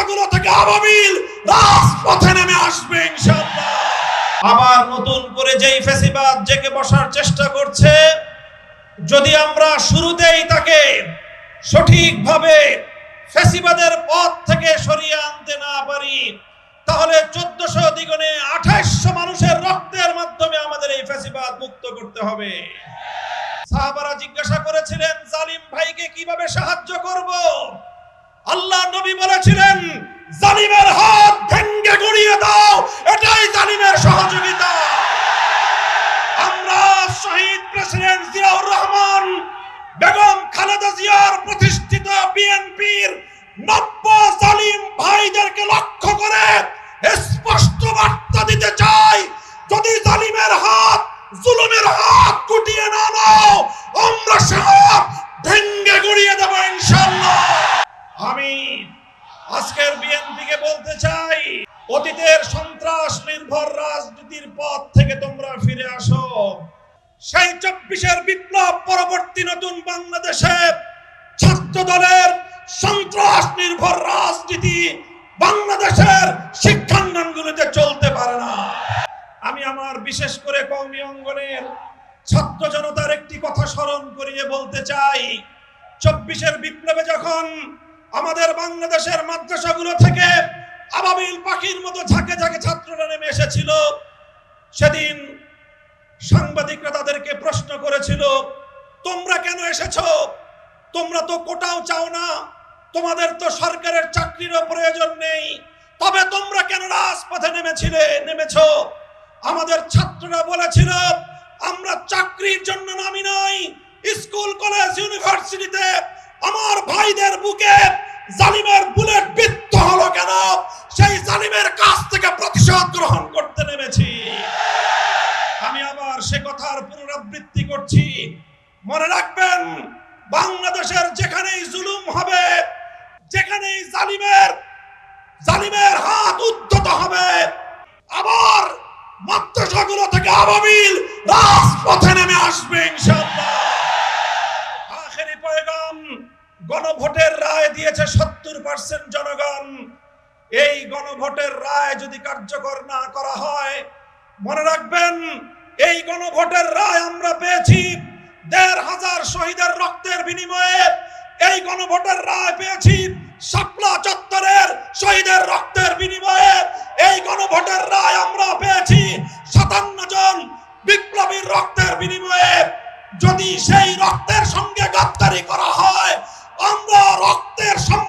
মাদ্রাসাগুলো থেকে আবাবিল রাজপথে নেমে আসবে ইনশাআল্লাহ। আবার নতুন করে যেই ফ্যাসিবাদ জেগে বসার চেষ্টা করছে, যদি আমরা শুরুতেই তাকে সঠিকভাবে ফ্যাসিবাদের পথ থেকে সরিয়ে আনতে না পারি, তাহলে 1400 দ্বিগুণে 2800 মানুষের রক্তের মাধ্যমে আমাদের এই ফ্যাসিবাদ মুক্ত করতে হবে। সাহাবারা জিজ্ঞাসা করেছিলেন, জালিম ভাইকে কিভাবে সাহায্য করব? আল্লাহ নবী বলেছিলেন, জালিমের হাত ভেঙে গড়িয়ে দাও, এটাই জালিমের সহযোগিতা। আমরা শহীদ প্রেসিডেন্ট জিয়াউর রহমান, বেগম খালেদা জিয়ার প্রতিষ্ঠিত বিএনপির 90 জালিম ভাইদেরকে লক্ষ্য করে স্পষ্ট বার্তা দিতে চাই, যদি জালিমের হাত, জুলুমের হাত গুটিয়ে না নাও, আমরা সব ভেঙে গুড়িয়ে দেব ইনশাআল্লাহ। আমি আজকের বিএনপিকে বলতে চাই, অতীতের সন্ত্রাস নির্ভর রাজনীতির পথ থেকে তোমরা ফিরে আসো। সেই 24-এর বিপ্লব পরবর্তী নতুন বাংলাদেশে ছাত্র দলের সন্ত্রাস নির্ভর রাজনীতি বাংলাদেশের শিক্ষাঙ্গনগুলোতে চলতে পারে না। আমি আমার বিশেষ করে কওমি অঙ্গনের ছাত্র জনতার একটি কথা স্মরণ করিয়ে বলতে চাই, 24-এর বিপ্লবে যখন আমাদের বাংলাদেশের মাদ্রাসাগুলো থেকে আবাবিল পাখির মতো ঝাঁকে ঝাঁকে ছাত্ররা নেমে এসেছিল, সেদিন সাংবাদিকরা তাদেরকে প্রশ্ন করেছিল, তোমরা কেন এসেছো? তোমরা তো কোটাও চাও না, তোমাদের তো সরকারের চাকরিরও প্রয়োজন নেই, তবে তোমরা কেন রাজপথে নেমেছো? আমাদের ছাত্ররা বলেছিল, আমরা চাকরির জন্য নামি নাই, স্কুল কলেজ ইউনিভার্সিটিতে আমার ভাইদের বুকে জালিমের বুলেট বিদ্ধ হলো কেন, সেই জালিমের কাছ থেকে প্রতিশোধ গ্রহণ করতে নেমেছি। আমি আবার সে কথার পুনরাবৃত্তি করছি, মনে রাখবেন, বাংলাদেশের যেখানেই জুলুম হবে, যেখানেই জালিমের হাত উদ্ধত হবে, আবার মাদ্রাসাগুলো থেকে আবাবিল রাজপথে নেমে আসবে ইনশাআল্লাহ। আখেরি পয়গাম, গণভোটের রায় দিয়েছে 70% জনগণ। এই গণভোটের রায় যদি কার্যকর না করা হয়, মনে রাখবেন, এই গণভোটের রায় আমরা পেয়েছি 1500 শহীদের রক্তের বিনিময়ে। এই গণভোটের রায় পেয়েছি শাপলা চত্বরের শহীদের রক্তের বিনিময়ে। এই গণভোটের রায় আমরা পেয়েছি 57 জন বিপ্লবীর রক্তের বিনিময়ে। যদি সে